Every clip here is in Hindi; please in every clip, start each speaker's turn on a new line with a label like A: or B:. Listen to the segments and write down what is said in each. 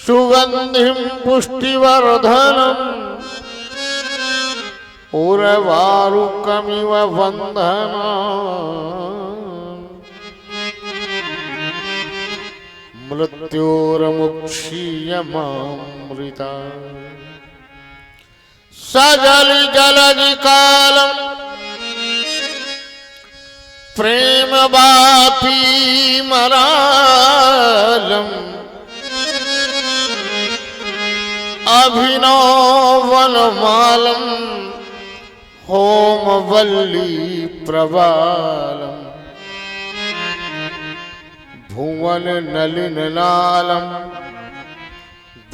A: सुगंधिं पुष्टिवर्धनम् उर्वारुकमिव बन्धनान् मृत्योर्मुक्षीयमामृता सजलि जलधि कालम् प्रेम वापी मरालम् अभिनव वनमालम् होमवल्ली प्रवालम् भुवन नलिन लालम्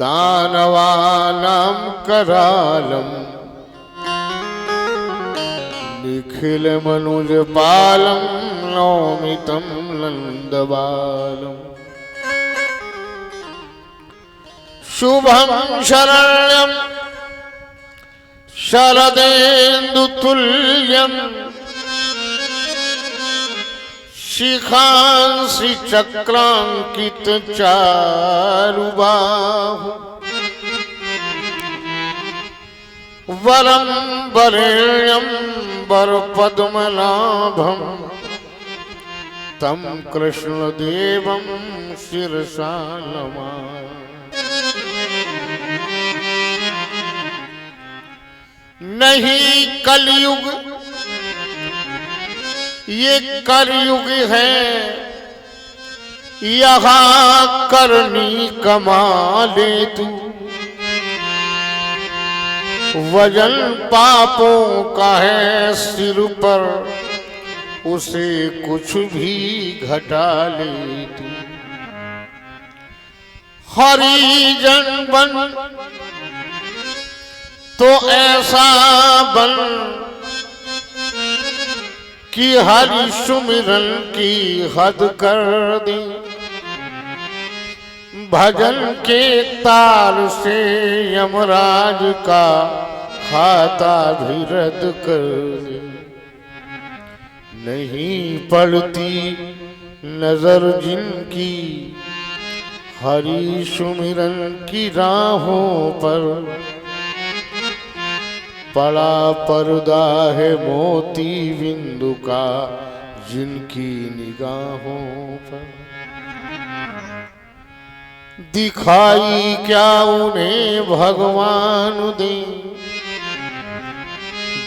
A: दानवानां करालम् निखिल मनुज पालम् नौमि तं नंदबालम् शुभं शरण्यं शरदेन्दुतुल्यं शिखांसि चक्रांकित चारुबाहु वरं वरेण्यं वरपद्मनाभं तं कृष्णदेवं शिरसा नमामि। नहीं कलयुग ये कलयुग है, यहाँ करनी कमाले तू वजन पापों का है सिर पर, उसे कुछ भी घटा ले तू। हरिजन बन तो ऐसा बन कि हरि सुमिरन की हद कर दे, भजन के ताल से यमराज का खाता भी रद्द कर दे। नहीं पड़ती नजर जिनकी हरि सुमिरन की राहों पर, पड़ा पर्दा है मोती बिंदु का जिनकी निगाहों पर। दिखाई क्या उन्हें भगवान दे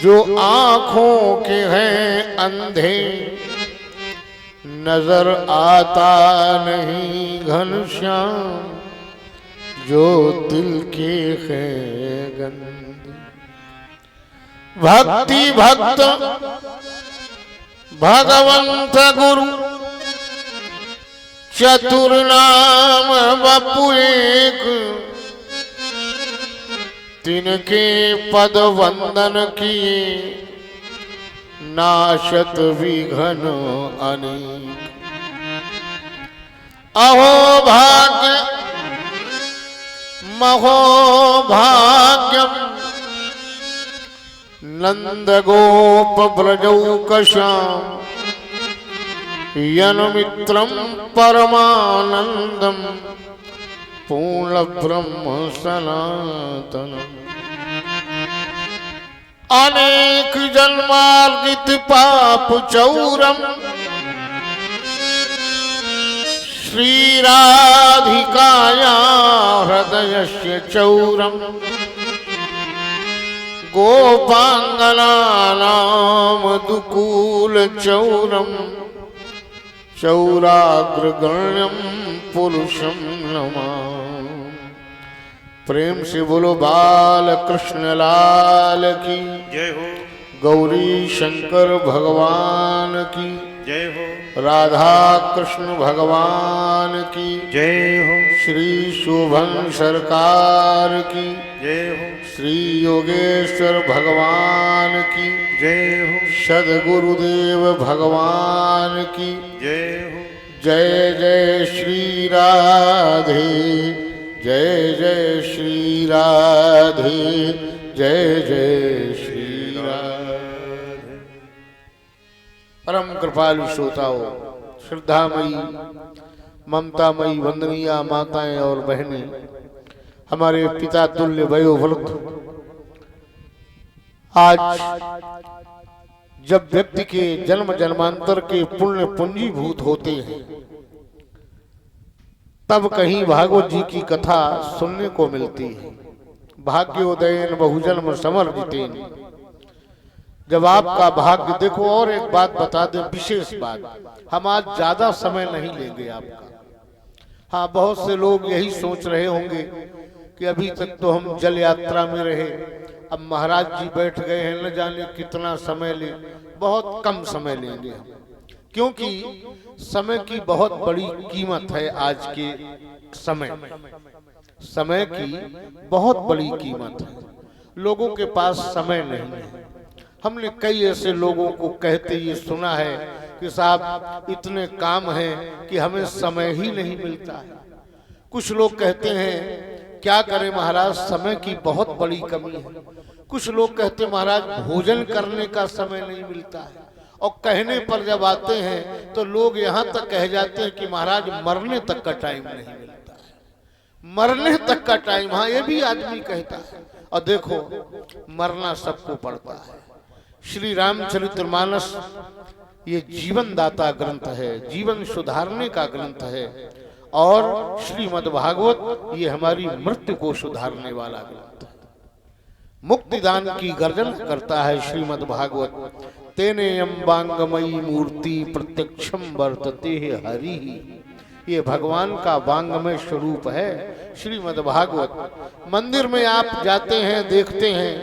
A: जो आँखों के हैं अंधे, नजर आता नहीं घनश्याम जो दिल के हैं गंदे। भक्ति भक्त भगवंत गुरु चतुर नाम बपु एक, तिनके पद वंदन किए नाशत विघ्न अनेक। अहो भाग्य महो भाग्यम नंद गोप ब्रजौकशाम यन्मित्रं परमानंदम पूर्ण ब्रह्म सनातनम। अनेक जन्मार्जित पाप चौरम श्री राधिकाया हृदयस्य चौरम। गोपांगनानां दुकूल चौरम चौराग्रगण्यं पुरुषं नमामि। प्रेम से बोलो बाल कृष्ण लाल की जय हो, गौरी शंकर भगवान की जय हो, राधा कृष्ण भगवान की जय हो, श्री शोभन सरकार की जय हो, श्री योगेश्वर भगवान की जय हो, सद्गुरुदेव भगवान की जय हो। जय जय श्री राधे, जय जय श्री राधे, जय जय श्री राधे। परम कृपालु श्रोताओ, श्रद्धामयी ममतामयी वंदनीय माताएं और बहनें, हमारे पिता तुल्य वयोवृद्ध, आज जब व्यक्ति के जन्म जन्मांतर के पुण्य पूंजीभूत होते हैं तब कहीं भागवत जी की कथा सुनने को मिलती है। भाग्योदयन बहुजन्म समर्जितेन, जब आपका भाग्य देखो। और एक बात बता दें, विशेष बात, हम आज ज्यादा समय नहीं लेंगे आपका। हाँ, बहुत से लोग यही सोच रहे होंगे कि अभी तक तो हम जल यात्रा में रहे, अब महाराज जी बैठ गए हैं, न जाने कितना समय ले। बहुत कम समय लेंगे हम, क्योंकि समय की बहुत बड़ी कीमत है। आज के समय की बहुत बड़ी कीमत है। लोगों के पास समय नहीं है। हमने कई ऐसे लोगों को कहते ये सुना है कि साहब इतने काम हैं कि हमें समय ही नहीं मिलता है। कुछ लोग कहते हैं क्या करें महाराज, समय की बहुत बड़ी कमी है। कुछ लोग कहते महाराज भोजन करने का समय नहीं मिलता है। और कहने पर जब आते हैं तो लोग यहाँ तक कह जाते हैं कि महाराज मरने तक का टाइम नहीं मिलता है। मरने तक का टाइम, हाँ ये भी आदमी कहता है। और देखो मरना सबको पड़ता है। श्री रामचरितमानस ये जीवन दाता ग्रंथ है, जीवन सुधारने का ग्रंथ है। और श्रीमद् भागवत ये हमारी मृत्यु को सुधारने वाला ग्रंथ है। मुक्तिदान की गर्जन करता है श्रीमद् भागवत। तेनेयम वांगमयी मूर्ति प्रत्यक्षम वर्तते हरि। ये भगवान का वांगमय स्वरूप है श्रीमद् भागवत। मंदिर में आप जाते हैं, देखते हैं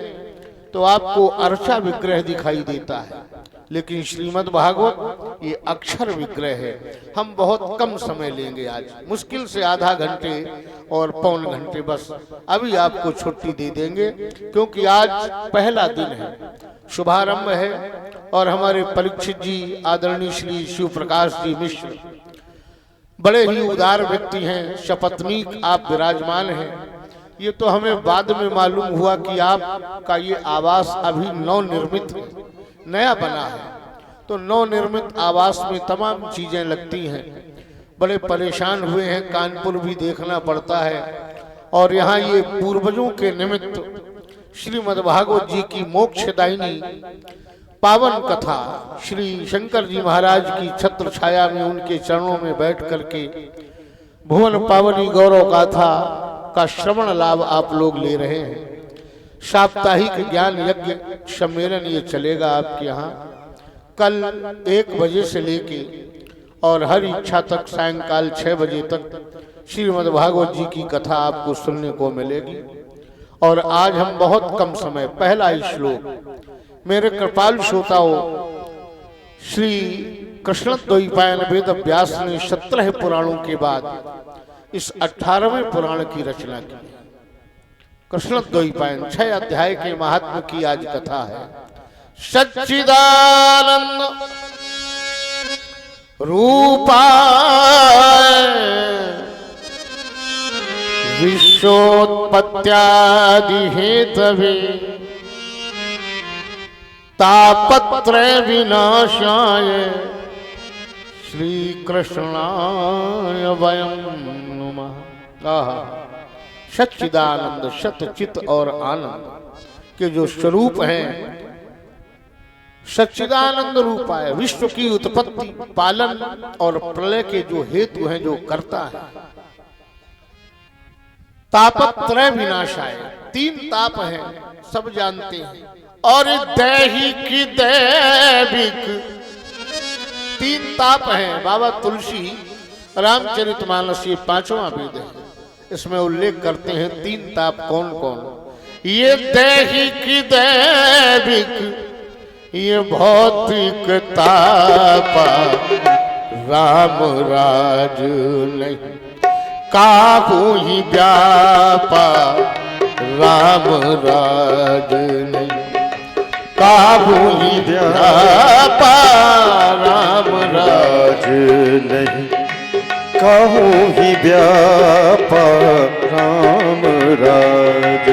A: तो आपको अर्चा विग्रह दिखाई देता है, लेकिन श्रीमद् भागवत ये अक्षर विग्रह है। हम बहुत कम समय लेंगे आज, मुश्किल से आधा घंटे और पौन घंटे, बस अभी आपको छुट्टी दे देंगे क्योंकि आज पहला दिन है, शुभारंभ है। और हमारे परीक्षित जी आदरणीय श्री शिव प्रकाश जी मिश्र बड़े ही उदार व्यक्ति हैं, शपथनीक आप विराजमान हैं। ये तो हमें बाद में मालूम हुआ कि आपका ये आवास अभी नवनिर्मित है, नया बना है। तो नवनिर्मित आवास में तमाम चीजें लगती हैं। बड़े परेशान हुए हैं, कानपुर भी देखना पड़ता है। और यहाँ ये पूर्वजों के निमित्त श्रीमद् भागवत जी की मोक्षदायिनी पावन कथा श्री शंकर जी महाराज की छत्र छाया में उनके चरणों में बैठ करके भुवन पावनी गौरव गाथा का श्रवण लाभ आप लोग ले रहे हैं। साप्ताहिक ज्ञान यज्ञ सम्मेलन ये चलेगा आपके यहाँ कल 1 बजे से लेके और हर इच्छा तक सायंकाल 6 बजे तक श्रीमद् भागवत जी की कथा आपको सुनने को मिलेगी। और आज हम बहुत कम समय, पहला ही श्लोक मेरे कृपाल श्रोताओं, श्री कृष्णद्वैपायन वेद व्यास ने 17 पुराणों के बाद इस 18वें पुराण की रचना की। कृष्णद्वैपायन 6 अध्याय के महात्म की आज कथा है। सच्चिदानंद रूपाय विश्वोत्पत्त्यादि हेतवे तापत्रय विनाशाय श्री कृष्णाय वयं नमः। सच्चिदानंद, सतचित और आनंद के जो स्वरूप हैं, सच्चिदानंद रूपाय, विश्व की उत्पत्ति, पालन और प्रलय के जो हेतु हैं, जो करता है। तापत्रय विनाशाय, 3 ताप हैं, सब जानते हैं। और दैहिक दैविक 3 ताप हैं। बाबा तुलसी रामचरितमानस ये 5वां वेद है, इसमें उल्लेख करते हैं 3 ताप कौन कौन। ये दैहिक दैविक, ये भौतिक तापा राम राज नहीं, काहू ही व्यापा राम राज नहीं, काहू ही व्यापा राम राज नहीं,
B: काहू ही व्यापा राम राज।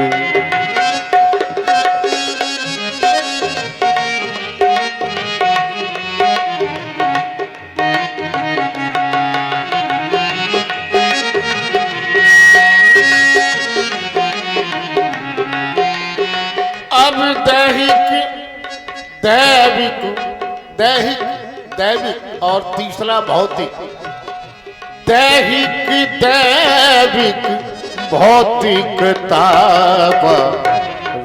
A: अब दैहिक दैविक दैहिक दैविक और तीसरा भौतिक। दैहिक दैविक भौतिक ताप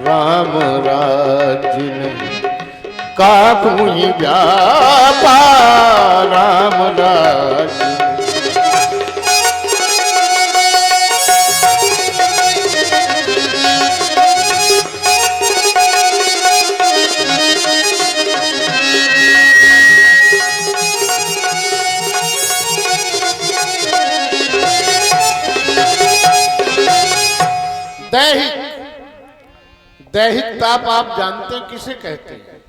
A: राम राज्य नहीं काहू ही व्यापार राम राज्य। दैहिक दैहिक ताप आप जानते हैं किसे कहते हैं?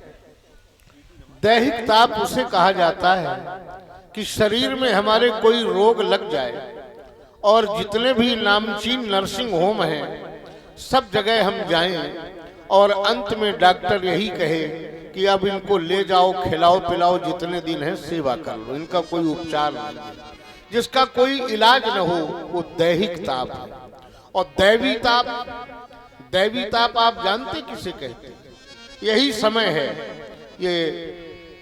A: दैहिक ताप उसे कहा जाता है कि शरीर में हमारे कोई रोग लग जाए और जितने भी नामचीन नर्सिंग होम हैं सब जगह हम जाएं और अंत में डॉक्टर यही कहे कि अब इनको ले जाओ, खिलाओ पिलाओ, जितने दिन है सेवा कर लो, इनका कोई उपचार नहीं है, जिसका कोई इलाज न हो, वो दैहिक ताप है। और दैवी ताप आप जानते किसे कहते हैं? यही समय है, ये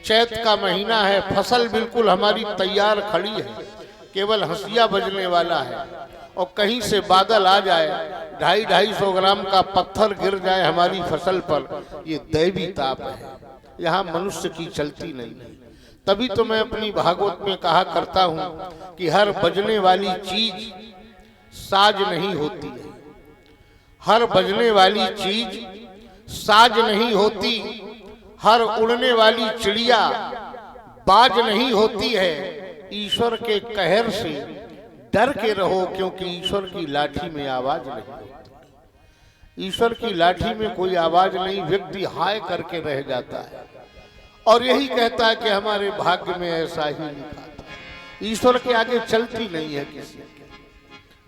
A: चैत का महीना है, फसल बिल्कुल हमारी तैयार खड़ी है, केवल हंसिया बजने वाला है और कहीं से बादल आ जाए, 250-250 ग्राम का पत्थर गिर जाए हमारी फसल पर, ये दैवी ताप है। यहाँ मनुष्य की चलती नहीं है। तभी तो मैं अपनी भागवत में कहा करता हूँ कि हर बजने वाली चीज साज नहीं होती है, हर बजने वाली चीज साज नहीं होती, हर उड़ने वाली चिड़िया बाज नहीं होती है। ईश्वर के कहर से डर के रहो, क्योंकि ईश्वर की लाठी में आवाज नहीं होती। ईश्वर की लाठी में कोई आवाज नहीं, व्यक्ति हाय करके रह जाता है और यही कहता है कि हमारे भाग्य में ऐसा ही लिखा था। ईश्वर के आगे चलती नहीं है किसी की।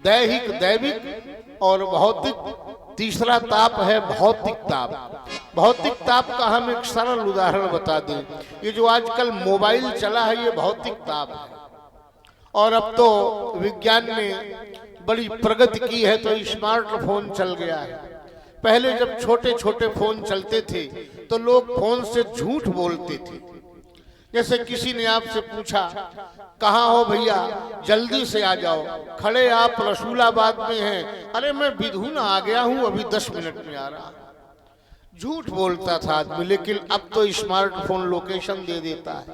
A: दैहिक दैविक और भौतिक तीसरा ताप है भौतिक ताप। भौतिक ताप का हम एक सरल उदाहरण बता दें, ये जो आजकल मोबाइल चला है ये भौतिक ताप है। और अब तो विज्ञान ने बड़ी प्रगति की है तो स्मार्टफोन चल गया है। पहले जब छोटे छोटे फोन चलते थे तो लोग फोन से झूठ बोलते थे। जैसे किसी ने आपसे पूछा कहाँ हो भैया, जल्दी से आ जाओ, खड़े आप रसूलाबाद में हैं, अरे मैं विधुन आ गया हूँ, अभी 10 मिनट में आ रहा। झूठ बोलता था आदमी, लेकिन अब तो स्मार्टफोन लोकेशन दे देता है।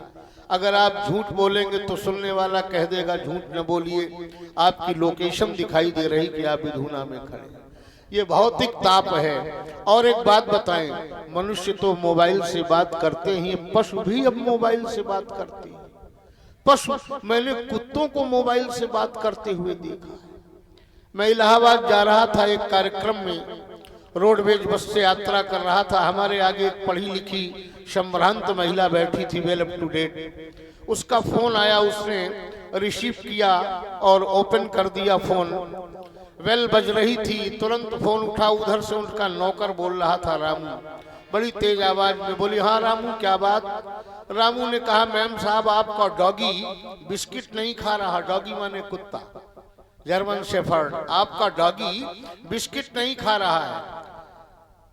A: अगर आप झूठ बोलेंगे तो सुनने वाला कह देगा झूठ न बोलिए, आपकी लोकेशन दिखाई दे रही कि आप विधुना में खड़े। ये भौतिक ताप है। और एक बात बताएं, मनुष्य तो मोबाइल से बात करते ही, पशु भी अब मोबाइल से बात करते हैं। पशु, मैंने कुत्तों को मोबाइल से बात करते हुए देखा है। मैं इलाहाबाद जा रहा था, एक कार्यक्रम में रोडवेज बस से यात्रा कर रहा था। हमारे आगे एक पढ़ी लिखी संभ्रांत महिला बैठी थी, वेल अप टू डेट। उसका फोन आया, उसने रिसीव किया और ओपन कर दिया फोन। वेल बज रही थी, तुरंत फोन उठा, उधर से उनका नौकर बोल रहा था रामू, बड़ी तेज आवाज में बोली, हाँ रामू क्या बात? रामू ने कहा मैम साहब आपका डॉगी बिस्किट नहीं खा रहा। डॉगी माने कुत्ता, जर्मन शेफर्ड। आपका डॉगी बिस्किट नहीं खा रहा है।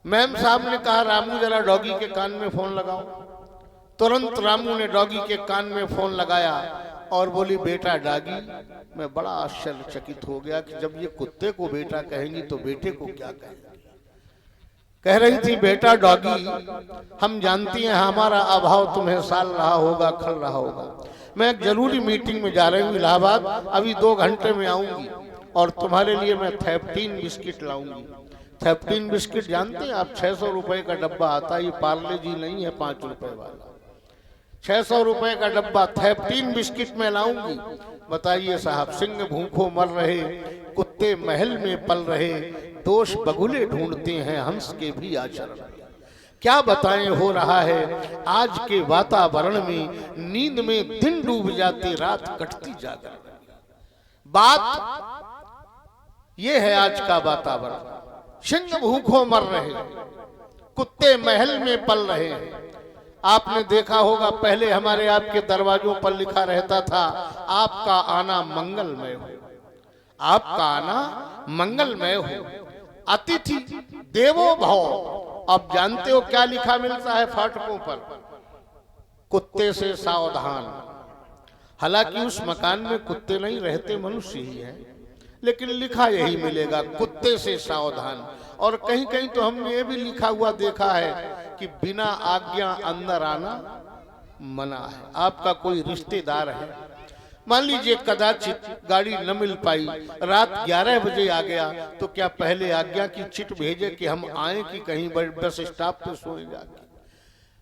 A: मैम साहब ने कहा रामू जरा डॉगी के कान में फोन लगाओ। तुरंत रामू ने डॉगी के कान में फोन लगाया और बोली बेटा डॉगी। मैं बड़ा आश्चर्यचकित हो गया कि जब ये कुत्ते को बेटा कहेंगी तो बेटे को क्या कहेंगी। कह रही थी बेटा डॉगी, हम जानती हैं हमारा अभाव तुम्हें साल रहा होगा, खल रहा होगा। मैं एक जरूरी मीटिंग में जा रही हूँ इलाहाबाद, अभी 2 घंटे में आऊंगी और तुम्हारे लिए मैं 13 बिस्किट लाऊंगी। 13 बिस्किट जानते हैं आप? 600 रुपए का डब्बा आता है, ये पार्ले जी नहीं है 5 रुपए वाला। 600 रुपए का डब्बा, 13 बिस्किट में लाऊंगी। बताइए साहब, सिंह भूखों मर रहे, कुत्ते महल में पल रहे, दोष बगुले ढूंढते हैं हंस के भी आचरण। क्या बताएं हो रहा है आज के वातावरण में, नींद में दिन डूब जाते, रात कटती जाकर। बात ये है आज का वातावरण। सिंह भूखों मर रहे, कुत्ते महल में पल रहे हैं। आपने देखा होगा पहले हमारे आपके दरवाजों पर लिखा रहता था आपका आना मंगलमय हो, आपका आना मंगलमय हो। अतिथि देवो भव। अब जानते हो क्या लिखा मिलता है फाटकों पर? कुत्ते से सावधान। हालांकि उस मकान में कुत्ते नहीं रहते, मनुष्य ही है, लेकिन लिखा यही मिलेगा, कुत्ते से सावधान। और कहीं कहीं तो हमने ये भी लिखा हुआ देखा है कि बिना आज्ञा अंदर आना मना है। आपका कोई रिश्तेदार है, मान लीजिए कदाचित गाड़ी न मिल पाई, रात 11 बजे आ गया, तो क्या पहले आज्ञा की चिट भेजे कि हम आए कि कहीं बस स्टॉप पे सोए जाके?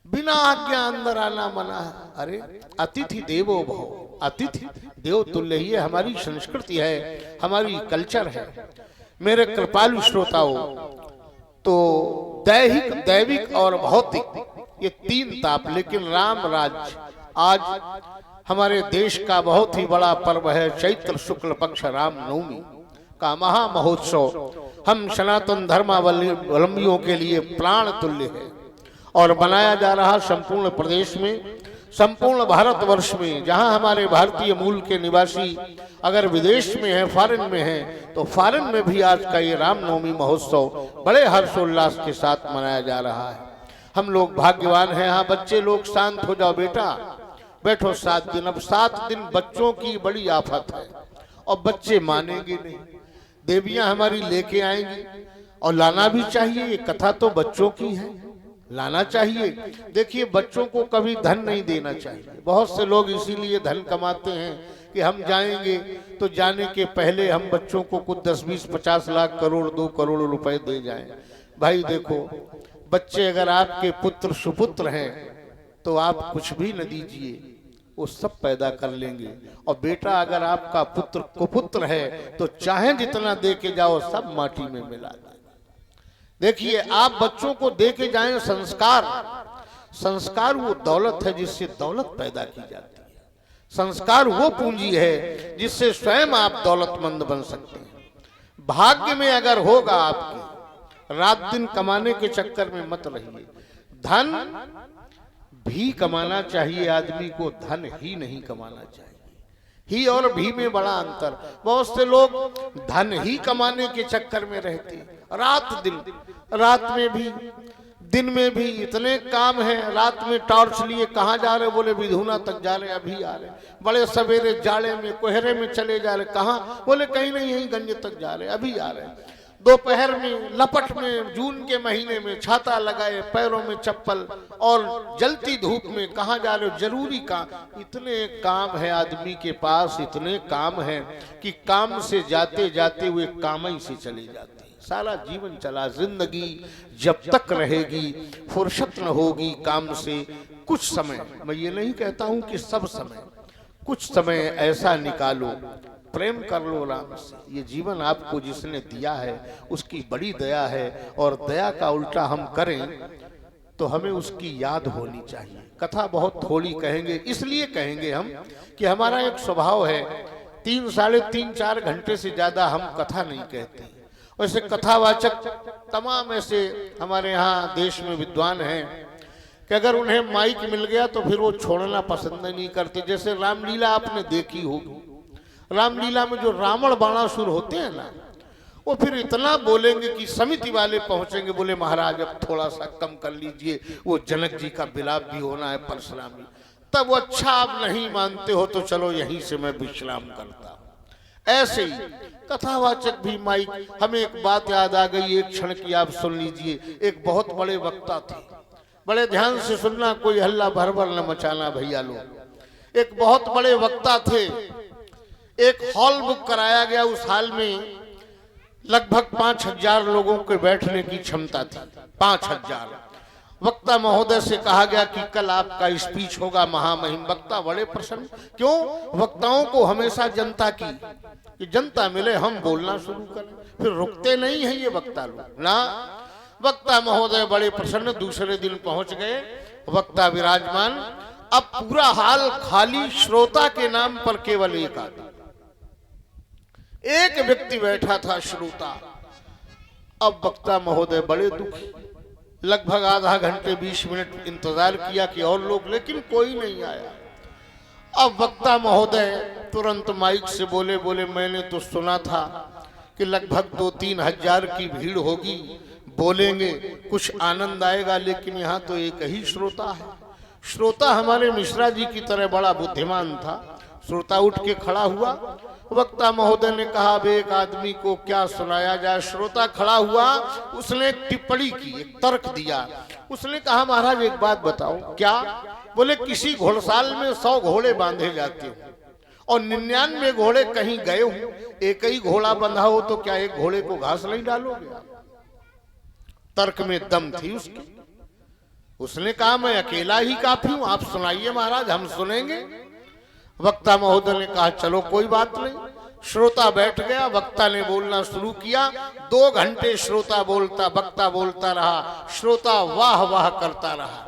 A: बिना आज्ञा अंदर आना मना है। अरे अतिथि देवो भव, अतिथि देव तुल्य ही है, हमारी संस्कृति है, हमारी कल्चर है। मेरे कृपालु श्रोताओं, तो दैहिक, दैविक और भौतिक ये तीन ताप, लेकिन राम राज्य आज हमारे देश का बहुत ही बड़ा पर्व है। चैत्र शुक्ल पक्ष राम नवमी का महा महोत्सव हम सनातन धर्मावलंबियों के लिए प्राण तुल्य है और मनाया जा रहा संपूर्ण प्रदेश में, संपूर्ण भारतवर्ष में। जहां हमारे भारतीय मूल के निवासी अगर विदेश में है, फॉरेन में है, तो फॉरेन में भी आज का ये रामनवमी महोत्सव बड़े हर्षोल्लास के साथ मनाया जा रहा है। हम लोग भाग्यवान हैं। हाँ, बच्चे लोग शांत हो जाओ बेटा, बैठो 7 दिन। अब 7 दिन बच्चों की बड़ी आफत है और बच्चे मानेंगे नहीं। देवियां हमारी लेके आएंगी और लाना भी चाहिए, ये कथा तो बच्चों की है, लाना चाहिए। देखिए, बच्चों को कभी धन नहीं देना चाहिए। बहुत से लोग इसीलिए धन कमाते हैं कि हम जाएंगे तो जाने के पहले हम बच्चों को कुछ 10, 20, 50 लाख, करोड़, 2 करोड़ रुपए दे जाएं। भाई देखो, बच्चे अगर आपके पुत्र सुपुत्र हैं तो आप कुछ भी न दीजिए, वो सब पैदा कर लेंगे। और बेटा अगर आपका पुत्र कुपुत्र है तो चाहे जितना दे के जाओ, सब माटी में मिला दें। देखिए, आप बच्चों को दे के जाएं संस्कार। संस्कार वो दौलत है जिससे दौलत पैदा की जाती है। संस्कार वो पूंजी है जिससे स्वयं आप दौलतमंद बन सकते हैं। भाग्य में अगर होगा आपके, रात दिन कमाने के चक्कर में मत रहिए। धन भी कमाना चाहिए आदमी को, धन ही नहीं कमाना चाहिए। ही और भी में बड़ा अंतर। बहुत से लोग धन ही कमाने के चक्कर में रहते, रात दिन, रात में भी दिन में भी इतने काम हैं। रात में टॉर्च लिए कहाँ जा रहे? बोले विधुना तक जा रहे, अभी आ रहे। बड़े सवेरे जाड़े में कोहरे में चले जा रहे, कहाँ? बोले कहीं नहीं, यहीं गंज तक जा रहे, अभी आ रहे। दोपहर में लपट में, जून के महीने में छाता लगाए, पैरों में चप्पल, और जलती धूप में कहाँ जा रहे हो? जरूरी काम। इतने काम है आदमी के पास, इतने काम है कि काम से जाते जाते हुए काम ही से चले जाते। सारा जीवन चला, जिंदगी जब तक रहेगी फुर्सत न होगी काम से। कुछ समय, मैं ये नहीं कहता हूं कि सब समय, कुछ समय ऐसा निकालो, प्रेम कर लो राम से। ये जीवन आपको जिसने दिया है उसकी बड़ी दया है, और दया का उल्टा हम करें तो हमें उसकी याद होनी चाहिए। कथा बहुत थोड़ी कहेंगे, इसलिए कहेंगे हम कि हमारा एक स्वभाव है, 3, साढ़े 3, 4 घंटे से ज्यादा हम कथा नहीं कहते। वैसे कथावाचक तमाम ऐसे हमारे यहाँ देश में विद्वान हैं कि अगर उन्हें माइक मिल गया तो फिर वो छोड़ना पसंद नहीं करते। जैसे रामलीला आपने देखी होगी, रामलीला में जो रावण बाणासुर होते हैं ना, वो फिर इतना बोलेंगे कि समिति वाले पहुंचेंगे, बोले महाराज अब थोड़ा सा कम कर लीजिए, वो जनक जी का विलाप भी होना है, परशुराम। तब वो अच्छा आप नहीं मानते हो तो चलो यहीं से मैं विश्राम करता हूं। ऐसे ही कथावाचक भी माइक। हमें एक बात याद आ गई, एक क्षण की आप सुन लीजिए। एक बहुत बड़े वक्ता थे, बड़े ध्यान से सुनना, कोई हल्ला भरभर न मचाना भैया लोग। एक बहुत बड़े वक्ता थे, एक हॉल बुक कराया गया। उस हॉल में लगभग 5000 लोगों के बैठने की क्षमता थी, 5000। वक्ता महोदय से कहा गया कि कल आपका स्पीच होगा महामहिम। वक्ता बड़े प्रसन्न। क्यों? वक्ताओं को हमेशा जनता की, कि जनता मिले हम बोलना शुरू करें, फिर रुकते नहीं है ये वक्ता लोग ना। वक्ता महोदय बड़े प्रसन्न, दूसरे दिन पहुंच गए, वक्ता विराजमान। अब पूरा हाल खाली, श्रोता के नाम पर केवल एक आदमी, एक व्यक्ति बैठा था, श्रोता। अब वक्ता महोदय बड़े दुखी, लगभग आधा घंटे 20 मिनट इंतजार किया कि और लोग, लेकिन कोई नहीं आया। अब वक्ता महोदय तुरंत माइक से बोले, मैंने तो सुना था कि लगभग 2-3 हजार की भीड़ होगी, बोलेंगे कुछ आनंद आएगा, लेकिन यहाँ तो एक ही श्रोता है। श्रोता हमारे मिश्रा जी की तरह बड़ा बुद्धिमान था। श्रोता उठ के खड़ा हुआ। वक्ता महोदय ने कहा अब एक आदमी को क्या सुनाया जाए। श्रोता खड़ा हुआ, उसने एक टिप्पणी की, एक तर्क दिया। उसने कहा महाराज एक बात बताओ। क्या? बोले किसी घोड़साल में 100 घोड़े बांधे जाते हो और 99 घोड़े कहीं गए हो, एक ही घोड़ा बंधा हो तो क्या एक घोड़े को घास नहीं डालोगे? तर्क में दम थी उसकी। उसने कहा मैं अकेला ही काफी हूं, आप सुनाइए महाराज, हम सुनेंगे। वक्ता महोदय ने कहा चलो कोई बात नहीं। श्रोता बैठ गया, वक्ता ने बोलना शुरू किया। 2 घंटे श्रोता बोलता, वक्ता बोलता रहा, श्रोता वाह वाह करता रहा।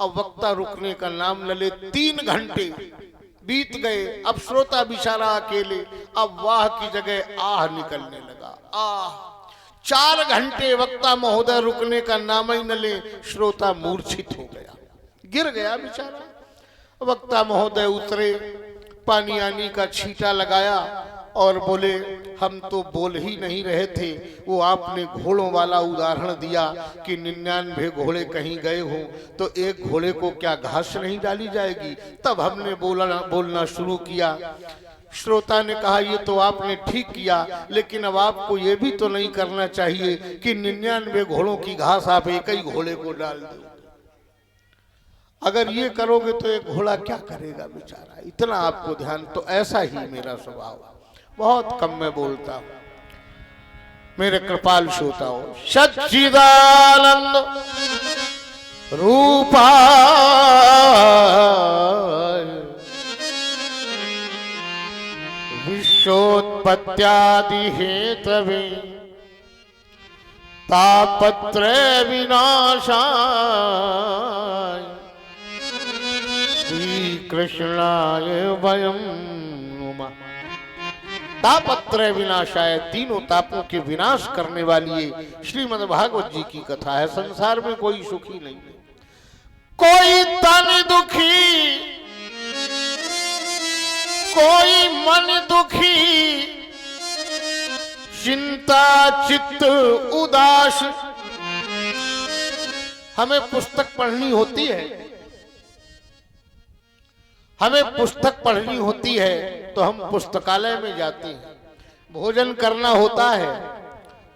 A: अब वक्ता रुकने का नाम न ले। 3 घंटे बीत गए। अब श्रोता बेचारा अकेले, अब वाह की जगह आह निकलने लगा। आह। 4 घंटे वक्ता महोदय रुकने का नाम ही न ले। श्रोता मूर्छित हो गया, गिर गया बेचारा। वक्ता महोदय उतरे, पानी आनी का छींटा लगाया और बोले हम तो बोल ही नहीं रहे थे, वो आपने घोड़ों वाला उदाहरण दिया कि 99 घोड़े कहीं गए हों तो एक घोड़े को क्या घास नहीं डाली जाएगी? तब हमने बोलना शुरू किया। श्रोता ने कहा ये तो आपने ठीक किया, लेकिन अब आपको ये भी तो नहीं करना चाहिए कि 99 घोड़ों की घास आप एक ही घोड़े को डाल दो। अगर ये करोगे तो एक घोड़ा क्या करेगा बेचारा? इतना आपको ध्यान। तो ऐसा ही मेरा स्वभाव, बहुत कम मैं बोलता हूं। मेरे कृपाल श्रोताओं, सच्चिदानंद रूपा विश्वोत्पत्त्यादि हेतवे तापत्रय विनाशाय श्री कृष्णाय वयं नुमः। तापत्रय विनाशाय, तीनों तापों के विनाश करने वाली श्रीमद् भागवत जी की कथा है। संसार में कोई सुखी नहीं है, कोई तन दुखी, कोई मन दुखी, चिंता चित्त उदास। हमें पुस्तक पढ़नी होती है, हमें पुस्तक पढ़नी होती है तो हम पुस्तकालय में जाते हैं। भोजन करना होता है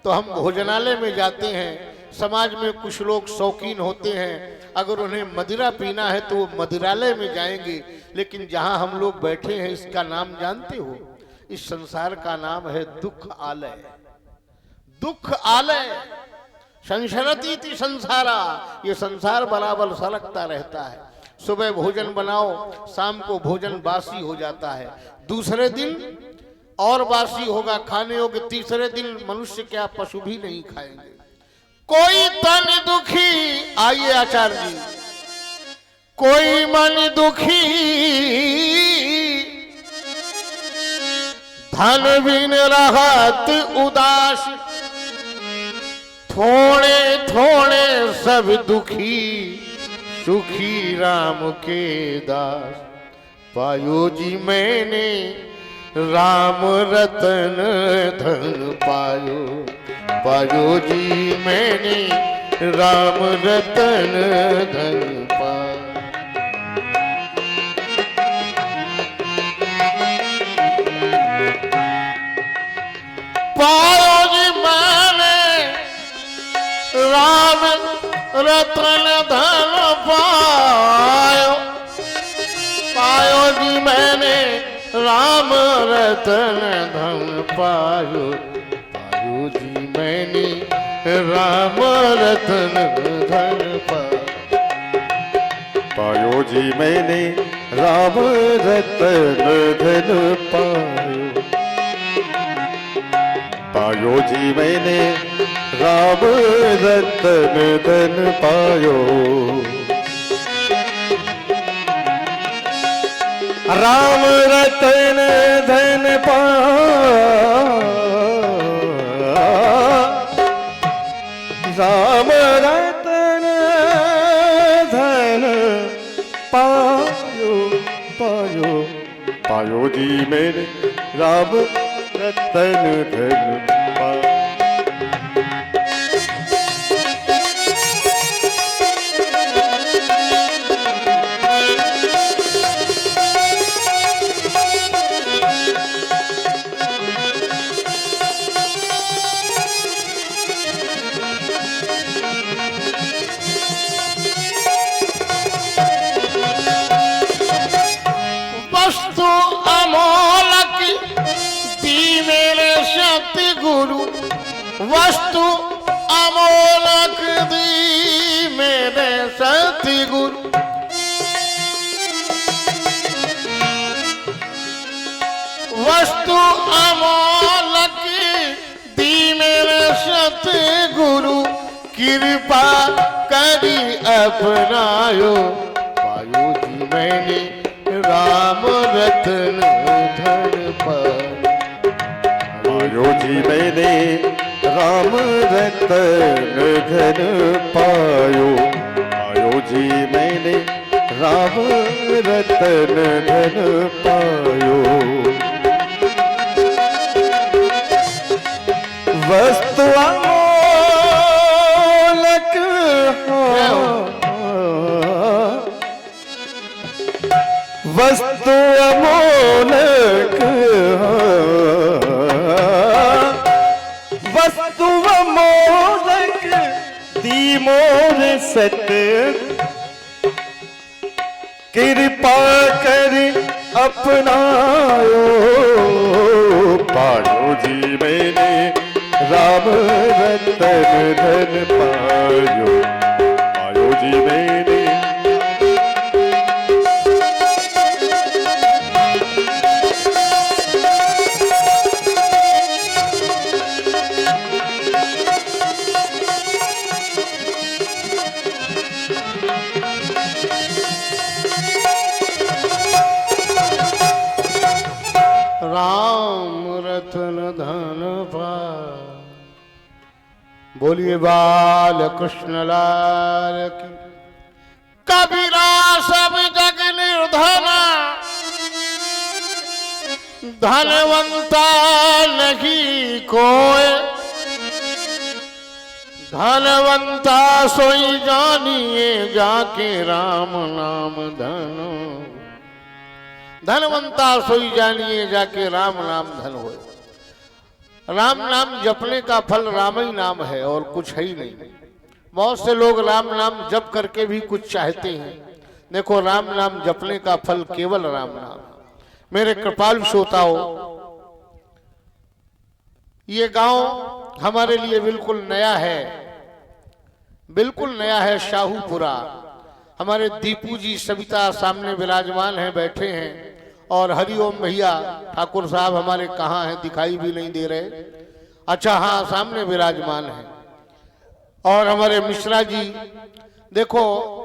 A: तो हम भोजनालय में जाते हैं। समाज में कुछ लोग शौकीन होते हैं, अगर उन्हें मदिरा पीना है तो वो मदिरालय में जाएंगे। लेकिन जहां हम लोग बैठे हैं इसका नाम जानते हो? इस संसार का नाम है दुख आलय। दुख आलय, संसरती संसारा। ये संसार बराबर सलगता रहता है। सुबह भोजन बनाओ, शाम को भोजन बासी हो जाता है, दूसरे दिन और बासी होगा खाने योग्य, तीसरे दिन मनुष्य क्या पशु भी नहीं खाएंगे। कोई तन दुखी, आइए आचार्य जी, कोई मन दुखी, धन बिन रहत उदास, थोड़े थोड़े सब दुखी, सुखी राम के दास। पायो जी मैंने राम रतन धन पायो, पायो जी मैंने राम रतन धन पायो। पायो जी मैंने राम रतन धन पायो, पायो जी मैंने राम रतन धन पायो, पायो जी मैंने राम रतन धन पायो,
B: पायो जी मैंने राम रतन धन पायो, पायो जी मैंने राम रतन धन पायो। राम रतन धन पायो, राम रतन धन पायो, पायो, पायो जी मेरे राम रतन धन पायो।
A: सतगुरु वस्तु अमोलक दी मेरे सतगुरु वस्तु अमोलक दी मेरे सतगुरु कृपा करी अपनायो पायो जी मैंने राम रतन धन
B: पायो जी मैंने राम रतन धन पायो। पायो जी मैंने राम रतन धन पायो। वस्तु अमोलक वस्तु अमोलक वस्तु अमोलक दी मोर सत कृपा कर अपनायो। पायो जी मैंने राम रतन धन पायो। पायो जी मैंने
A: राम रतन धन पायो। बोलिए बाल कृष्ण लाल की। कबीरा सब जग निर्धना धनवंता नहीं कोय धनवंता सोई जानिए जाके राम नाम धनो। धनवंता सोई जानिए जाके राम नाम धन हो। राम नाम जपने का फल राम ही नाम है और कुछ है ही नहीं। बहुत से लोग राम नाम जप करके भी कुछ चाहते हैं। देखो राम नाम जपने का फल केवल राम नाम। मेरे कृपालु श्रोताओं, ये गांव हमारे लिए बिल्कुल नया है, बिल्कुल नया है। शाहूपुरा हमारे दीपू जी सविता सामने विराजमान हैं, बैठे हैं। और हरिओम भैया ठाकुर साहब हमारे कहाँ हैं, दिखाई भी नहीं दे रहे। अच्छा हाँ, सामने विराजमान है। और हमारे मिश्रा जी, देखो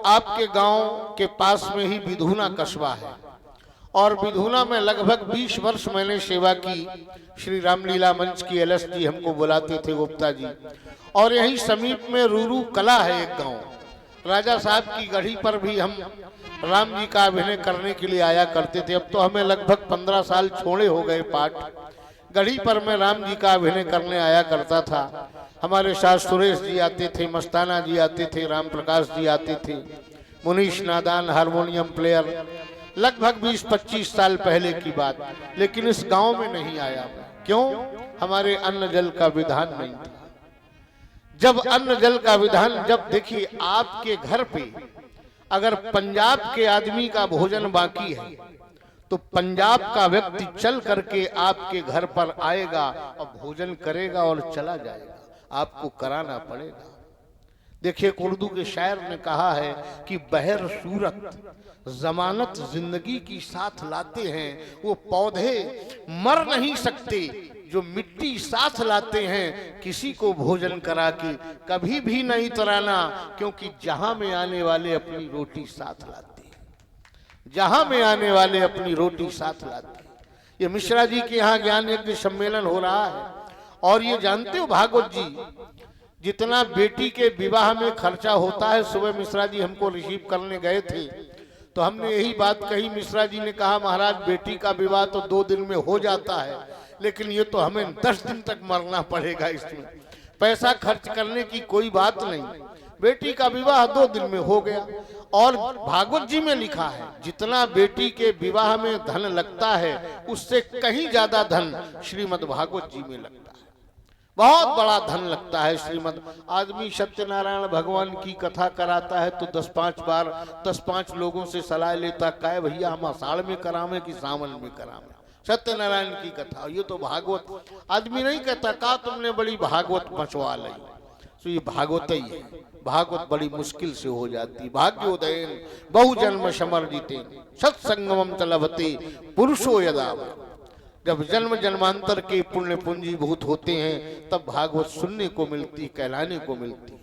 A: आपके गांव के पास में ही विधुना कस्बा है और विधुना में लगभग 20 वर्ष मैंने सेवा की। श्री रामलीला मंच की एलएस जी हमको बुलाते थे, गुप्ता जी। और यही समीप में रूरू कला है एक गांव। राजा साहब की गढ़ी पर भी हम राम जी का अभिनय करने के लिए आया करते थे। अब तो हमें लगभग 15 साल छोड़े हो गए पाठ। गढ़ी पर मैं राम जी का अभिनय करने आया करता था। हमारे साथ सुरेश जी आते थे, मस्ताना जी आते थे, राम प्रकाश जी आते थे, मुनीश नादान हारमोनियम प्लेयर। लगभग 20-25 साल पहले की बात। लेकिन इस गांव में नहीं आया। क्यों? हमारे अन्न जल का विधान नहीं था। जब अन्न जल का विधान, जब देखिए आपके घर पे अगर पंजाब के आदमी का भोजन बाकी है तो पंजाब का व्यक्ति चल करके आपके घर पर आएगा और भोजन करेगा और चला जाएगा। आपको कराना पड़ेगा। देखिए उर्दू के शायर ने कहा है कि बहर सूरत जमानत जिंदगी की साथ लाते हैं, वो पौधे मर नहीं सकते जो मिट्टी साथ लाते हैं। किसी को भोजन करा के कभी भी नहीं तराना, क्योंकि जहां में आने वाले अपनी रोटी साथ लाते हैं। जहां में आने वाले अपनी रोटी साथ लाते हैं। ये मिश्रा जी के यहाँ ज्ञान यज्ञ सम्मेलन हो रहा है। और ये जानते हो भागवत जी, जितना बेटी के विवाह में खर्चा होता है, सुबह मिश्रा जी हमको रिसीव करने गए थे तो हमने यही बात कही। मिश्रा जी ने कहा महाराज बेटी का विवाह तो 2 दिन में हो जाता है, लेकिन ये तो हमें 10 दिन तक मरना पड़ेगा। इसमें पैसा खर्च करने की कोई बात नहीं। बेटी का विवाह 2 दिन में हो गया। और भागवत जी में लिखा है जितना बेटी के विवाह में धन लगता है उससे कहीं ज्यादा धन श्रीमद् भागवत जी में लगता है। बहुत बड़ा धन लगता है श्रीमद्। आदमी सत्यनारायण भगवान की कथा कराता है तो 10-5 बार 10-5 लोगों से सलाह लेता, काय भैया हम आषाढ़ में करावे कि सावन में करावे। सत्यनारायण की कथा। ये तो भागवत, आदमी नहीं कहता का तुमने बड़ी भागवत मचवा ली, तो ये भागवत ही है। भागवत बड़ी मुश्किल से हो जाती। भाग्योदयन बहु जन्म समर्जिते सत्संगमम तलभते पुरुषो यदा। जब जन्म जन्मांतर के पुण्य पूंजीभूत होते हैं तब भागवत सुनने को मिलती, कहलाने को मिलती।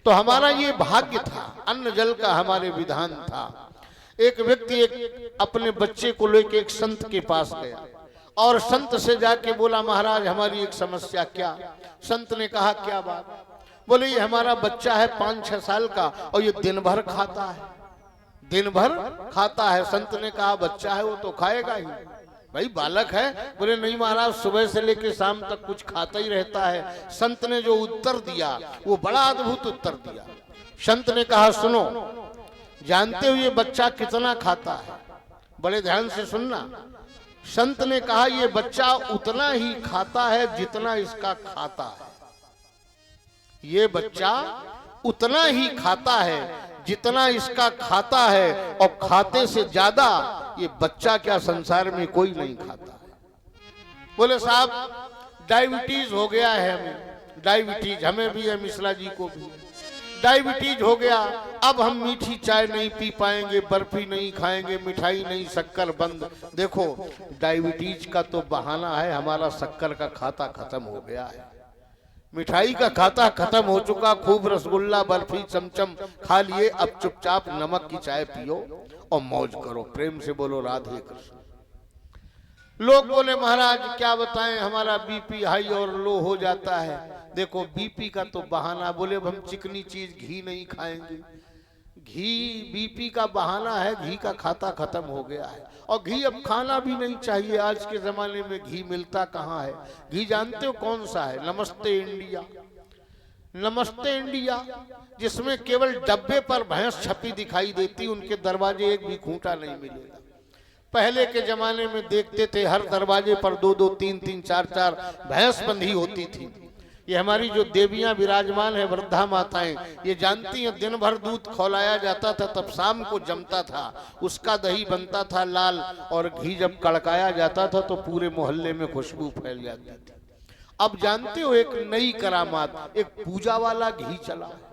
A: तो हमारा ये भाग्य था, अन्न जल का हमारे विधान था। एक व्यक्ति एक अपने बच्चे को लेकर एक संत के पास गया और संत से जाके बोला, महाराज हमारी एक समस्या। क्या? संत ने कहा क्या बात? बोले ये हमारा बच्चा है 5-6 साल का और ये दिन भर खाता है, दिन भर खाता है। संत ने कहा बच्चा है वो तो खाएगा ही, भाई बालक है। बोले नहीं महाराज, सुबह से लेकर शाम तक कुछ खाता ही रहता है। संत ने जो उत्तर दिया वो बड़ा अद्भुत उत्तर दिया। संत ने कहा सुनो, जानते हो ये बच्चा कितना खाता है? बड़े ध्यान से सुनना। संत ने कहा ये बच्चा उतना ही खाता है जितना इसका खाता है। ये बच्चा उतना ही खाता है जितना इसका खाता है, और खाते से ज्यादा ये बच्चा क्या संसार में कोई नहीं खाता है। बोले साहब डायबिटीज हो गया है हमें, डायबिटीज हमें भी है, मिश्रा जी को भी डायबिटीज हो गया। अब हम मीठी चाय नहीं पी पाएंगे, बर्फी नहीं खाएंगे, मिठाई नहीं, शक्कर बंद। देखो डायबिटीज का तो बहाना है, हमारा शक्कर का खाता खत्म हो गया है, मिठाई का खाता खत्म हो चुका। खूब रसगुल्ला बर्फी चमचम खा लिए, अब चुपचाप नमक की चाय पियो और मौज करो। प्रेम से बोलो राधे कृष्ण। लोग बोले महाराज क्या बताएं, हमारा बीपी हाई और लो हो जाता है। देखो बीपी का तो बहाना, बोले अब हम चिकनी चीज घी नहीं खाएंगे। घी बीपी का बहाना है, घी का खाता खत्म हो गया है और घी अब खाना भी नहीं चाहिए। आज के जमाने में घी मिलता कहाँ है? घी जानते हो कौन सा है? नमस्ते इंडिया, नमस्ते इंडिया, जिसमें केवल डब्बे पर भैंस छपी दिखाई देती, उनके दरवाजे एक भी खूंटा नहीं मिलेगा। पहले के जमाने में देखते थे हर दरवाजे पर 2-2, 3-3, 4-4 भैंस बंधी होती थी। ये हमारी जो देवियां विराजमान है, वृद्धा माताएं, ये जानती हैं दिन भर दूध खौलाया जाता था, तब शाम को जमता था, उसका दही बनता था लाल, और घी जब कड़काया जाता था तो पूरे मोहल्ले में खुशबू फैल जाती थी। अब जानते हो एक नई करामात, एक पूजा वाला घी चला है।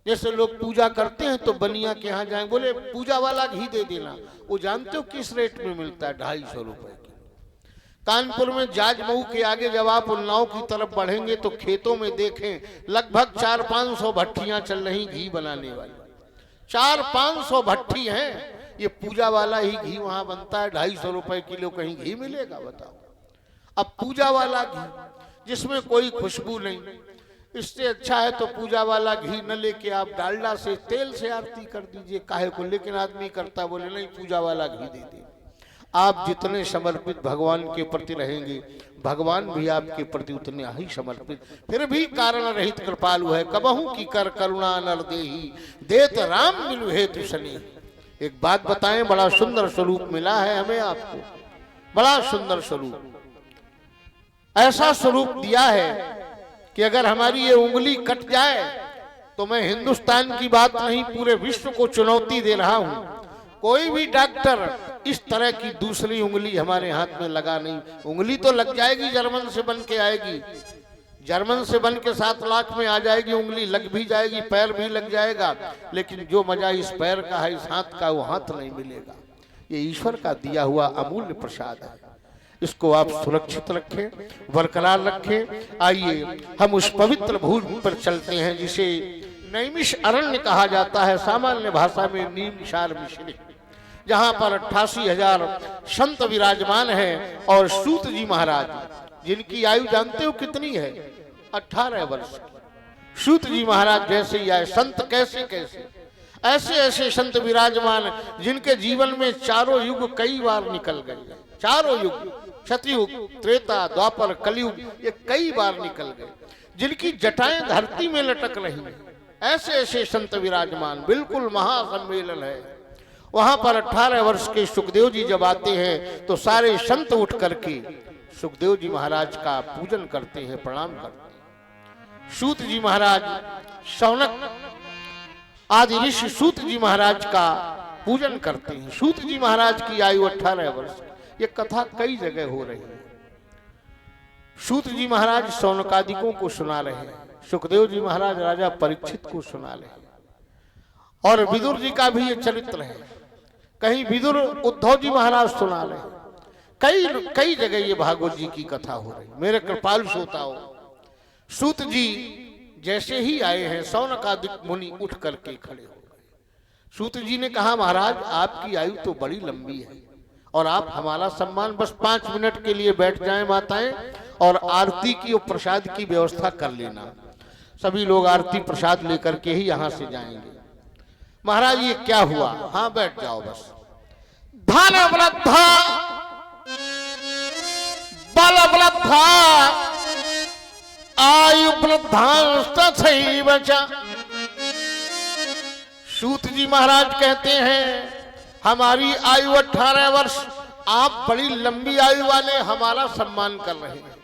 A: जैसे लोग पूजा करते हैं तो बनिया के यहाँ जाएं, बोले पूजा वाला घी दे देना। वो जानते हो किस रेट में मिलता है? 250 रुपए। कानपुर में जाजमऊ के आगे जब आप उन्नाव की तरफ बढ़ेंगे तो खेतों में देखें लगभग 400-500 भट्टियां चल रही घी बनाने वाली। 400-500 भट्टी हैं, ये पूजा वाला ही घी वहां बनता है। 250 रुपए किलो कहीं घी मिलेगा बताओ? अब पूजा वाला घी जिसमें कोई खुशबू नहीं, इससे अच्छा है तो पूजा वाला घी न लेके आप डालडा से, तेल से आरती कर दीजिए, काहे को? लेकिन आदमी करता, बोले नहीं पूजा वाला घी दे दे। आप जितने समर्पित भगवान के प्रति रहेंगे, भगवान भी आपके प्रति उतने ही समर्पित। फिर भी कारण रहित कृपालु है, कबहू की कर करुणा नर देही, देत राम मिलु हेतु शनि। एक बात बताएं, बड़ा सुंदर स्वरूप मिला है हमें आपको, बड़ा सुंदर स्वरूप। ऐसा स्वरूप दिया है कि अगर हमारी ये उंगली कट जाए तो मैं हिंदुस्तान की बात नहीं, पूरे विश्व को चुनौती दे रहा हूं, कोई भी डॉक्टर इस तरह की दूसरी उंगली हमारे हाथ में लगा नहीं। उंगली तो लग जाएगी, जर्मन से बन के आएगी, जर्मन से बन के 7 लाख में आ जाएगी, उंगली लग भी जाएगी, पैर भी लग जाएगा, लेकिन जो मजा इस पैर का है, इस हाथ का, वो हाथ नहीं मिलेगा। ये ईश्वर का दिया हुआ अमूल्य प्रसाद है, इसको आप सुरक्षित रखें, बरकरार रखें। आइए हम उस पवित्र भूमि पर चलते हैं जिसे नैमिष अरण्य कहा जाता है, सामान्य भाषा में नीमसार मिश्री, जहां पर 88,000 संत विराजमान हैं। और सूत जी महाराज, जिनकी आयु जानते हो कितनी है? 18 वर्ष। सूत जी महाराज जैसे ही आए, संत कैसे कैसे, ऐसे ऐसे संत विराजमान जिनके जीवन में चारों युग कई बार निकल गए। चारों युग, सतयुग, त्रेता, द्वापर, कलयुग, ये कई बार निकल गए, जिनकी जटाएं धरती में लटक रही हैं। ऐसे ऐसे संत विराजमान, बिल्कुल महासम्मेलन है। वहां पर 18 वर्ष के सुखदेव जी जब आते हैं तो सारे संत उठ करके सुखदेव जी महाराज का पूजन करते हैं, प्रणाम करते हैं। सूत जी महाराज, शौनक आदि ऋषि सूत जी महाराज का पूजन करते हैं। सूत जी महाराज की आयु 18 वर्ष। ये कथा कई जगह हो रही है। सूत जी महाराज शौनकादिकों को सुना रहे हैं, सुखदेव जी महाराज राजा परीक्षित को सुना रहे हैं, और विदुर जी का भी ये चरित्र है। कहीं विदुर उद्धव जी महाराज सुना रहे हैं, कई जगह ये भागवत जी की कथा हो रही। मेरे कृपालु श्रोताओ, सूत जी जैसे ही आए हैं शौनकादिक मुनि उठ करके खड़े हो गए। सूत जी ने कहा, महाराज आपकी आयु तो बड़ी लंबी है और आप हमारा सम्मान बस 5 मिनट के लिए बैठ जाएं माताएं, और आरती की और प्रसाद की व्यवस्था कर लेना। सभी लोग आरती प्रसाद लेकर के ही यहां से जाएंगे। महाराज ये क्या हुआ? हाँ बैठ जाओ बस। धन वृद्धा बल वृद्धा आयु वृद्धांस्तथैव च। सूत जी महाराज कहते हैं, हमारी आयु 18 वर्ष, आप बड़ी लंबी आयु वाले हमारा सम्मान कर रहे हैं।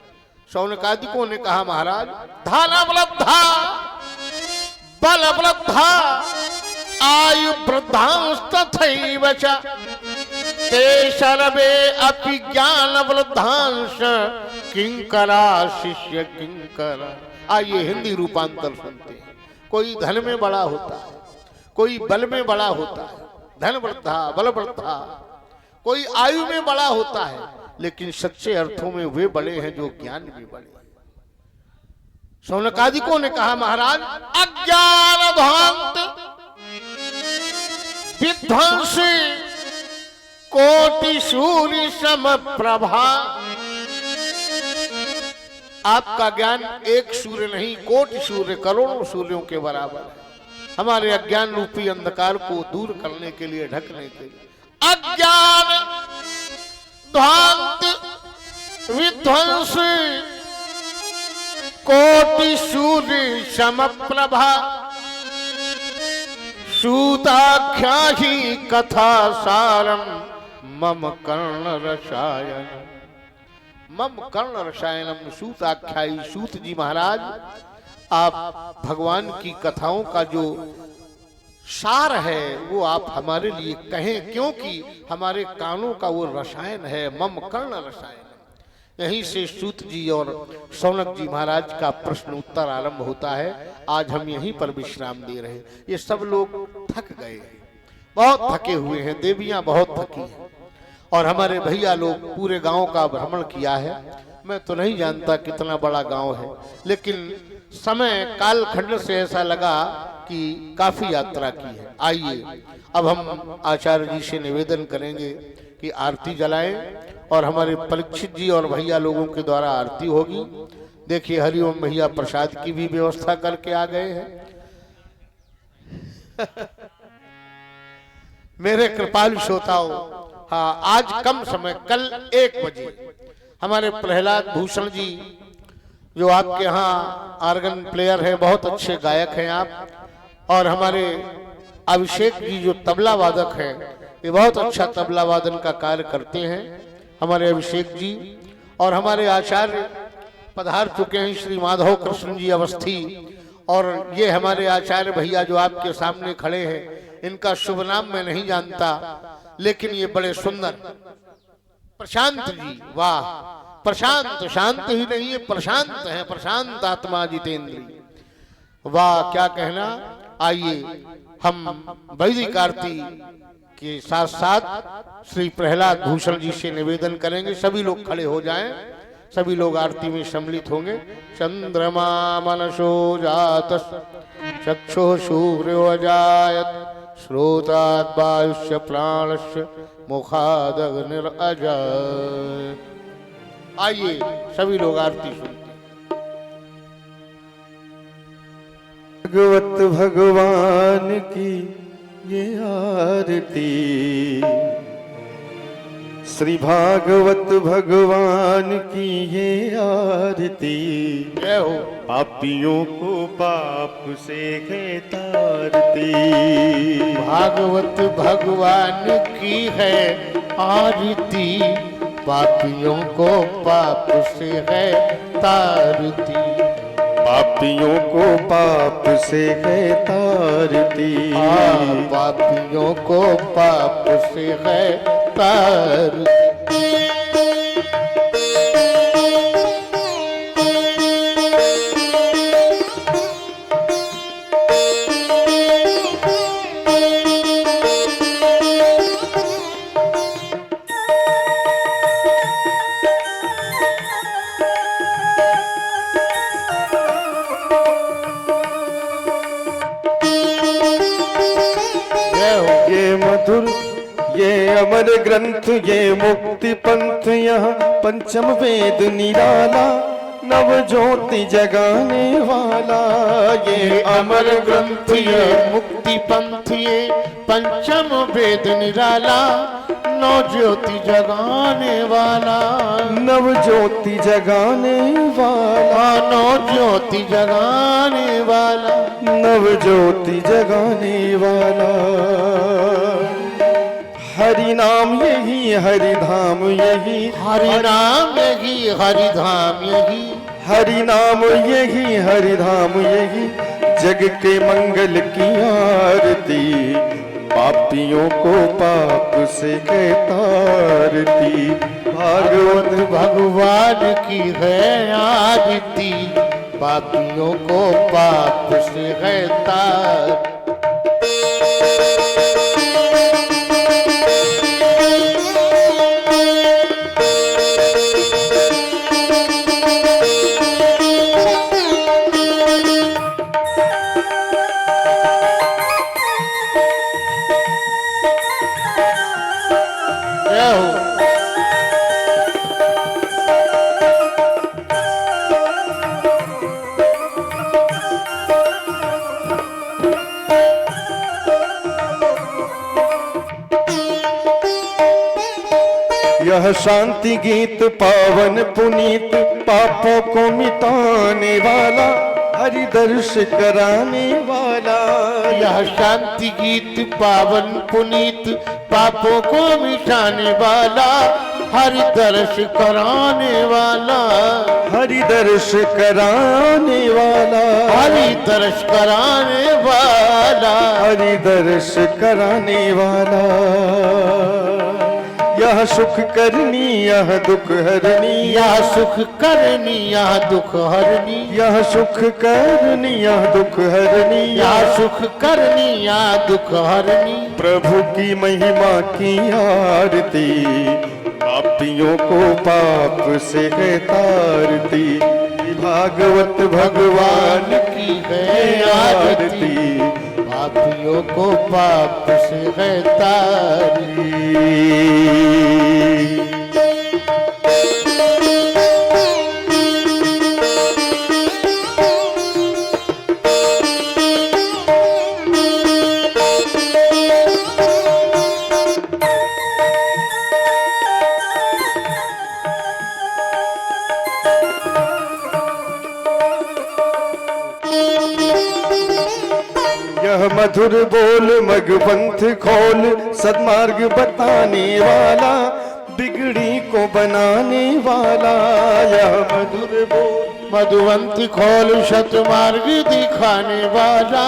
A: शौनकादिकों ने कहा, महाराज धन वृद्धा बल वृद्धा आयु वृद्धांस्तथैव च ते सर्वे अपि ज्ञान वृद्धांश किंकरा शिष्य किंकरा। आइए हिंदी रूपांतर सुनते हैं। कोई धन में बड़ा होता है, कोई बल में बड़ा होता है, धन वृद्धा बल वृद्धा, कोई आयु में बड़ा होता है, लेकिन सच्चे अर्थों में वे बड़े हैं जो ज्ञान में बड़े हैं। शौनकादिकों ने कहा, महाराज अज्ञान ध्वांत विध्वंसी कोटि सूर्य सम प्रभा। आपका ज्ञान एक सूर्य नहीं, कोटि सूर्य, करोड़ों सूर्यों के बराबर है। हमारे अज्ञान रूपी अंधकार को दूर करने के लिए, ढकने के लिए। अज्ञान ध्वांत विध्वंस कोटि सूर्य सम प्रभा सूताख्या ही कथा सारम मम कर्ण रसायन। मम कर्ण रसायनम सूताख्यायी। सूत जी महाराज, आप भगवान की कथाओं का जो सार है वो आप हमारे लिए कहें, क्योंकि हमारे कानों का वो रसायन है, मम कर्ण रसायन। यहीं से सूत जी और शौनक जी महाराज का प्रश्न उत्तर आरंभ होता है। आज हम यहीं पर विश्राम दे रहे हैं। ये सब लोग थक गए, बहुत थके हुए हैं, देवियां बहुत थकी हैं, और हमारे भैया लोग पूरे गांव का भ्रमण किया है। मैं तो नहीं जानता कितना बड़ा गांव है, लेकिन समय कालखंड से ऐसा लगा कि काफी यात्रा की है। आइए अब हम आचार्य जी से निवेदन करेंगे कि आरती जलाएं, और हमारे परीक्षित जी और भैया लोगों के द्वारा आरती होगी। देखिए हरिओम भैया प्रसाद की भी व्यवस्था करके आ गए हैं। मेरे कृपालु श्रोताओ, हाँ आज कम समय, कल 1 बजे हमारे प्रहलाद भूषण जी जो आपके यहाँ आर्गन प्लेयर हैं, बहुत अच्छे गायक हैं आप, और हमारे अभिषेक जी जो तबला वादक हैं, ये बहुत अच्छा तबला वादन का कार्य करते हैं हमारे अभिषेक जी। और हमारे आचार्य पधार चुके हैं श्री माधव कृष्ण जी अवस्थी, और ये हमारे आचार्य भैया जो आपके सामने खड़े हैं, इनका शुभ नाम मैं नहीं जानता, लेकिन ये बड़े सुंदर प्रशांत जी। वाह, प्रशांत, शांत ही नहीं है, प्रशांत है, प्रशांत आत्मा जितेंद्री। वाह क्या कहना। आइए हम वैदिक आरती के साथ साथ श्री प्रहलाद भूषण जी से निवेदन करेंगे। सभी लोग खड़े हो जाएं, सभी लोग आरती में सम्मिलित होंगे। चंद्रमा मनसो जात चक्षुः सूर्यो अजायत श्रोतात् वायुश्च प्राणश्च मुखाद् अग्निरजायत। आइए सभी लोग आरती सुनते।
B: भगवत भगवान की ये आरती, श्री भागवत भगवान की ये आरती,
A: जय हो।
B: पापियों को पाप से है तारती।
A: भागवत भगवान की है आरती, पापियों को पाप से है तारती।
B: पापियों को पाप से है तारती।
A: पापियों को पाप से है तारती।
B: अमर ग्रंथ ये मुक्ति पंथ यहाँ पंचम वेद निराला नव ज्योति जगाने वाला।
A: ये अमर ग्रंथ ये मुक्ति पंथ ये पंचम वेद निराला नव ज्योति जगाने वाला।
B: नव ज्योति जगाने वाला,
A: नव ज्योति जगाने वाला,
B: नव ज्योति जगाने वाला। हरि नाम यही हरि धाम यही,
A: हरि नाम यही हरि धाम यही,
B: हरि नाम यही हरि धाम यही, जग के मंगल की आरती, पापियों को पाप से तारती।
A: भागवत भगवान की है आरती, पापियों को पाप से है तार।
B: यह शांति गीत पावन पुनीत, पापों को मिटाने वाला, हरि दर्श कराने वाला।
A: यह शांति गीत पावन पुनीत, पापों को मिटाने वाला, हरि दर्श कराने वाला,
B: हरि दर्श कराने वाला,
A: हरि दर्श कराने वाला,
B: हरि दर्श कराने वाला। यह सुख करनी यह दुख हरनी,
A: यह सुख करनी यह दुख हरनी,
B: यह सुख करनी यह दुख हरनी,
A: यह सुख करनी यह दुख हरनी।
B: प्रभु की महिमा की आरती, पापियों को पाप से है तारती। भागवत भगवान
A: की है आरती, पापियों को पाप से है तारी।
B: यह मधुर बोल मगपंथ खोल, सदमार्ग बताने वाला, बिगड़ी को बनाने वाला। यह मधुर बोल
A: मधुवंत खोल शतमार्ग दिखाने वाला,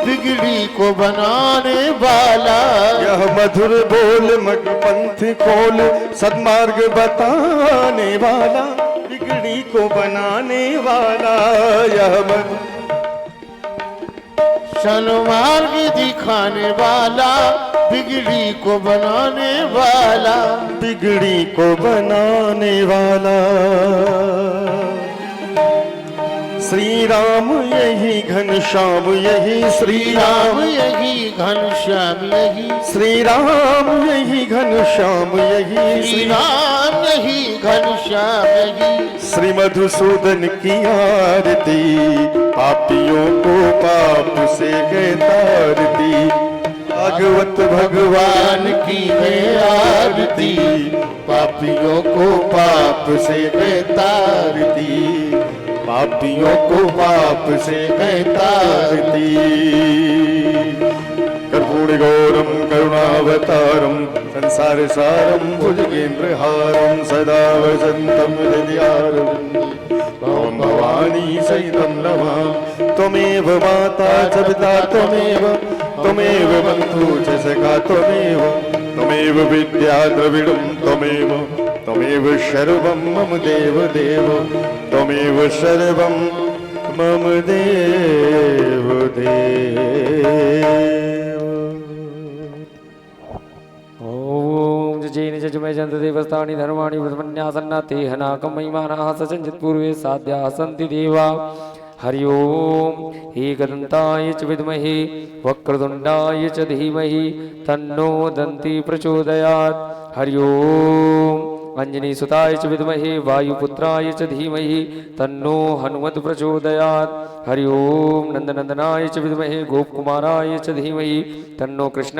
A: बिगड़ी को बनाने वाला।
B: यह मधुर बोल मगपंथ खोल, सदमार्ग बताने वाला, बिगड़ी को बनाने वाला। यह
A: सन्मार्ग दिखाने वाला, बिगड़ी को बनाने वाला,
B: बिगड़ी को बनाने वाला। श्री राम यही घनश्याम यही, श्री राम
A: यही घनश्याम यही,
B: श्री राम यही घनश्याम यही,
A: श्री राम यही घनश्याम यही।
B: श्री मधुसूदन की आरती, पापियों को पाप से है तारती। भागवत भगवान की है आरती,
A: पापियों को पाप से है तारती,
B: पापियों को पाप से है तारती। कर्पूरगौरम करुणावतारम, संसार सारम भुजगेन्द्रहारम, सदा वसंतम हृदयारविंदे त्वं भवानी सहितं नमामि। त्वमेव माता च पिता त्वमेव, त्वमेव बन्धु च सखा त्वमेव, त्वमेव विद्या द्रविणं त्वमेव, त्वमेव सर्वं मम देव देव, त्वमेव सर्वं मम देव देव।
C: ओम जैन जजमय जंत देवस्थानि धर्माणि व्रतमन्यासन्ना ते हनाकं महिमानाः सचञ्चित् पूर्वे साध्याः सन्ति देवा हरि ओम एकदन्ताय च विद्महे वक्रतुण्डाय च धीमहि तन्नो दन्ति प्रचोदयात्। हरि ओम अंजनीसुताय च विद्महे वायुपुत्राय च धीमहि तन्नो हनुमत् प्रचोदयात्। हरि ओम नंदनंदनाय च विद्महे गोपकुमाराय च धीमहि तन्नो कृष्ण